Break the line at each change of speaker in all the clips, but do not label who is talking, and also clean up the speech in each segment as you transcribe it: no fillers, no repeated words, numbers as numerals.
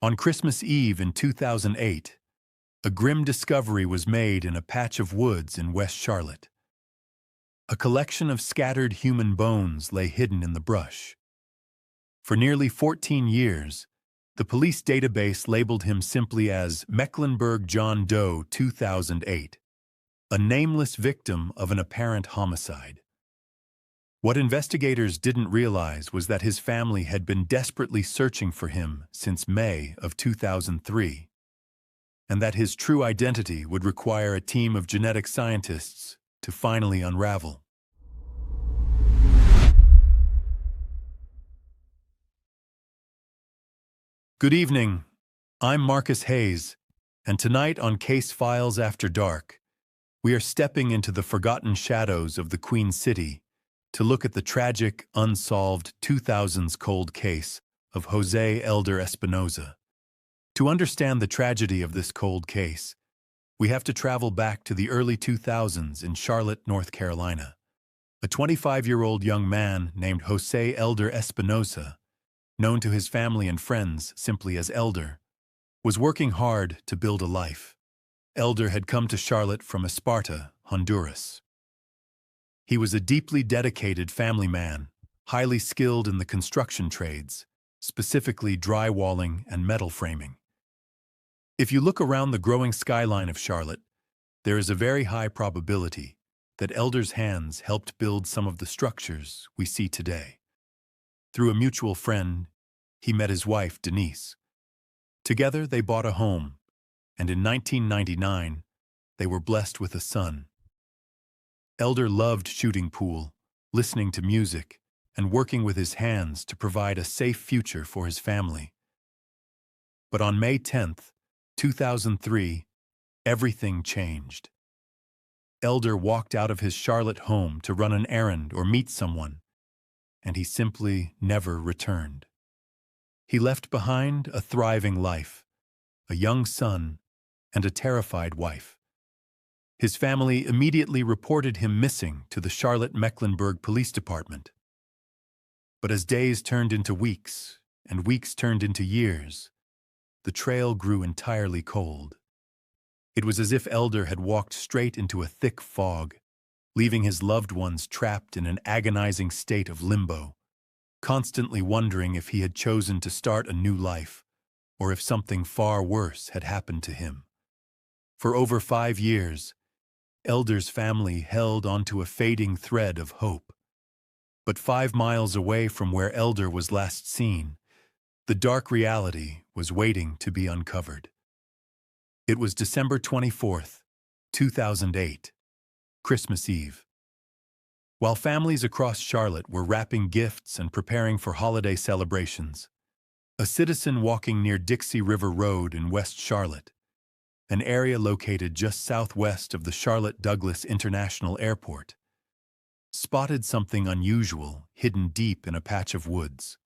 On Christmas Eve in 2008, a grim discovery was made in a patch of woods in West Charlotte. A collection of scattered human bones lay hidden in the brush. For nearly 14 years, the police database labeled him simply as Mecklenburg John Doe 2008, a nameless victim of an apparent homicide. What investigators didn't realize was that his family had been desperately searching for him since May of 2003, and that his true identity would require a team of genetic scientists to finally unravel. Good evening. I'm Marcus Hayes, and tonight on Case Files After Dark, we are stepping into the forgotten shadows of the Queen City to look at the tragic, unsolved 2000s cold case of Jose Elder Espinoza. To understand the tragedy of this cold case, we have to travel back to the early 2000s in Charlotte, North Carolina. A 25-year-old young man named Jose Elder Espinoza, known to his family and friends simply as Elder, was working hard to build a life. Elder had come to Charlotte from Esparta, Honduras. He was a deeply dedicated family man, highly skilled in the construction trades, specifically drywalling and metal framing. If you look around the growing skyline of Charlotte, there is a very high probability that Elder's hands helped build some of the structures we see today. Through a mutual friend, he met his wife, Denise. Together, they bought a home, and in 1999, they were blessed with a son. Elder loved shooting pool, listening to music, and working with his hands to provide a safe future for his family. But on May 10th, 2003, everything changed. Elder walked out of his Charlotte home to run an errand or meet someone, and he simply never returned. He left behind a thriving life, a young son, and a terrified wife. His family immediately reported him missing to the Charlotte Mecklenburg Police Department. But as days turned into weeks, and weeks turned into years, the trail grew entirely cold. It was as if Elder had walked straight into a thick fog, leaving his loved ones trapped in an agonizing state of limbo, constantly wondering if he had chosen to start a new life, or if something far worse had happened to him. For over 5 years, Elder's family held onto a fading thread of hope. But 5 miles away from where Elder was last seen, the dark reality was waiting to be uncovered. It was December 24th, 2008, Christmas Eve. While families across Charlotte were wrapping gifts and preparing for holiday celebrations, a citizen walking near Dixie River Road in West Charlotte, an area located just southwest of the Charlotte-Douglas International Airport, spotted something unusual hidden deep in a patch of woods.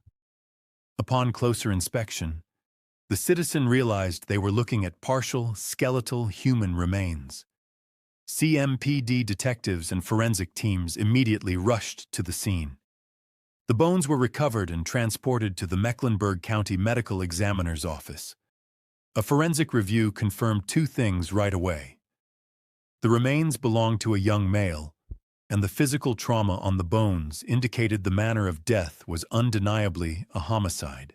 Upon closer inspection, the citizen realized they were looking at partial, skeletal human remains. CMPD detectives and forensic teams immediately rushed to the scene. The bones were recovered and transported to the Mecklenburg County Medical Examiner's office. A forensic review confirmed 2 things right away. The remains belonged to a young male, and the physical trauma on the bones indicated the manner of death was undeniably a homicide.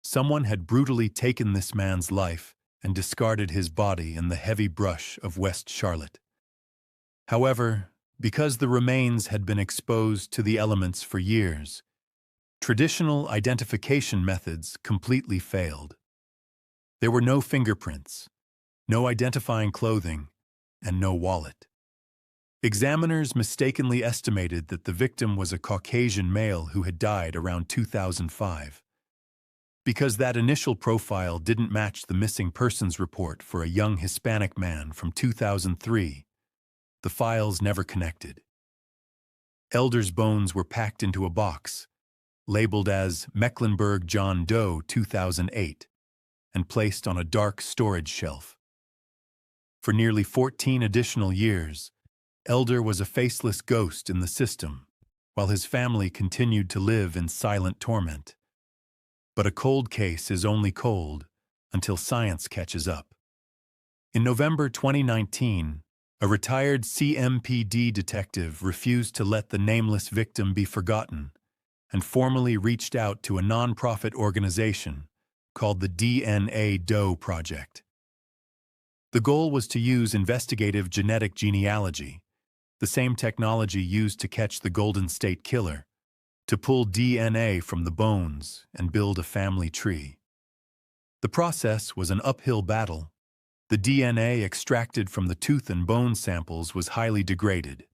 Someone had brutally taken this man's life and discarded his body in the heavy brush of West Charlotte. However, because the remains had been exposed to the elements for years, traditional identification methods completely failed. There were no fingerprints, no identifying clothing, and no wallet. Examiners mistakenly estimated that the victim was a Caucasian male who had died around 2005. Because that initial profile didn't match the missing persons report for a young Hispanic man from 2003, the files never connected. Elder's bones were packed into a box, labeled as Mecklenburg John Doe 2008, and placed on a dark storage shelf. For nearly 14 additional years, Elder was a faceless ghost in the system, while his family continued to live in silent torment. But a cold case is only cold until science catches up. In November 2019, a retired CMPD detective refused to let the nameless victim be forgotten and formally reached out to a nonprofit organization called the DNA Doe Project. The goal was to use investigative genetic genealogy, the same technology used to catch the Golden State Killer, to pull DNA from the bones and build a family tree. The process was an uphill battle. The DNA extracted from the tooth and bone samples was highly degraded.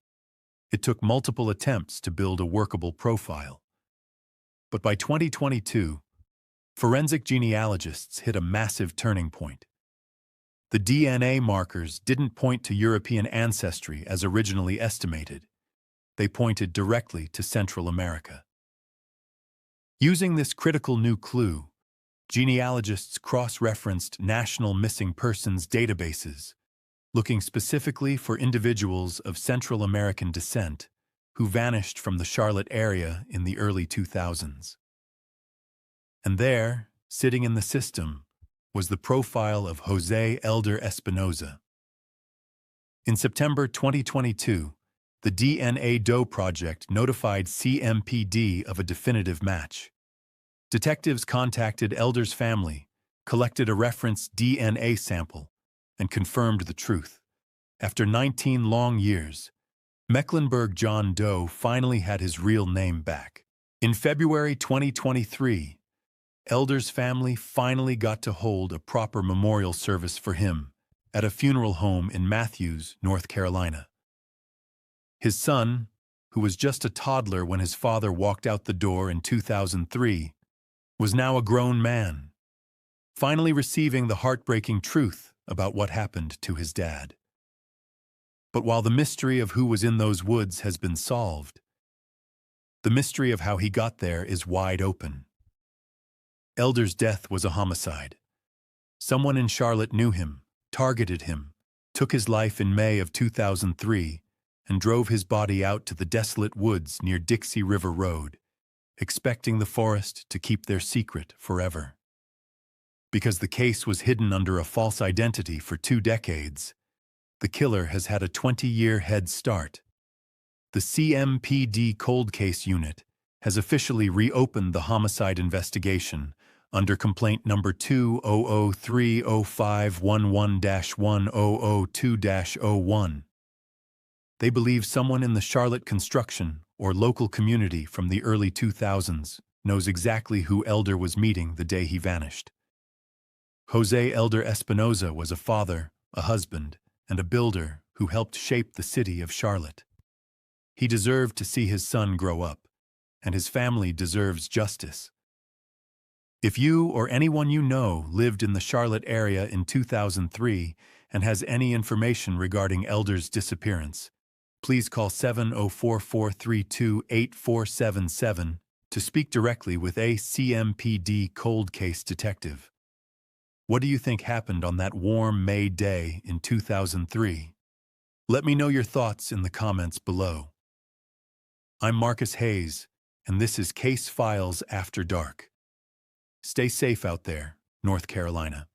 It took multiple attempts to build a workable profile. But by 2022, forensic genealogists hit a massive turning point. The DNA markers didn't point to European ancestry as originally estimated. They pointed directly to Central America. Using this critical new clue, genealogists cross-referenced national missing persons databases, looking specifically for individuals of Central American descent who vanished from the Charlotte area in the early 2000s. And there, sitting in the system, was the profile of Jose Elder Espinoza. In September 2022, the DNA Doe Project notified CMPD of a definitive match. Detectives contacted Elder's family, collected a reference DNA sample, and confirmed the truth. After 19 long years, Mecklenburg John Doe finally had his real name back. In February 2023, Elder's family finally got to hold a proper memorial service for him at a funeral home in Matthews, North Carolina. His son, who was just a toddler when his father walked out the door in 2003, was now a grown man, finally receiving the heartbreaking truth about what happened to his dad. But while the mystery of who was in those woods has been solved, the mystery of how he got there is wide open. Elder's death was a homicide. Someone in Charlotte knew him, targeted him, took his life in May of 2003, and drove his body out to the desolate woods near Dixie River Road, expecting the forest to keep their secret forever. Because the case was hidden under a false identity for 2 decades, the killer has had a 20-year head start. The CMPD Cold Case Unit has officially reopened the homicide investigation under complaint number 200300511-1002-01. They believe someone in the Charlotte construction or local community from the early 2000s knows exactly who Elder was meeting the day he vanished. Jose Elder Espinoza was a father, a husband, and a builder who helped shape the city of Charlotte. He deserved to see his son grow up, and his family deserves justice. If you or anyone you know lived in the Charlotte area in 2003 and has any information regarding Elder's disappearance, please call 704-432-8477 to speak directly with a CMPD cold case detective. What do you think happened on that warm May day in 2003? Let me know your thoughts in the comments below. I'm Marcus Hayes, and this is Case Files After Dark. Stay safe out there, North Carolina.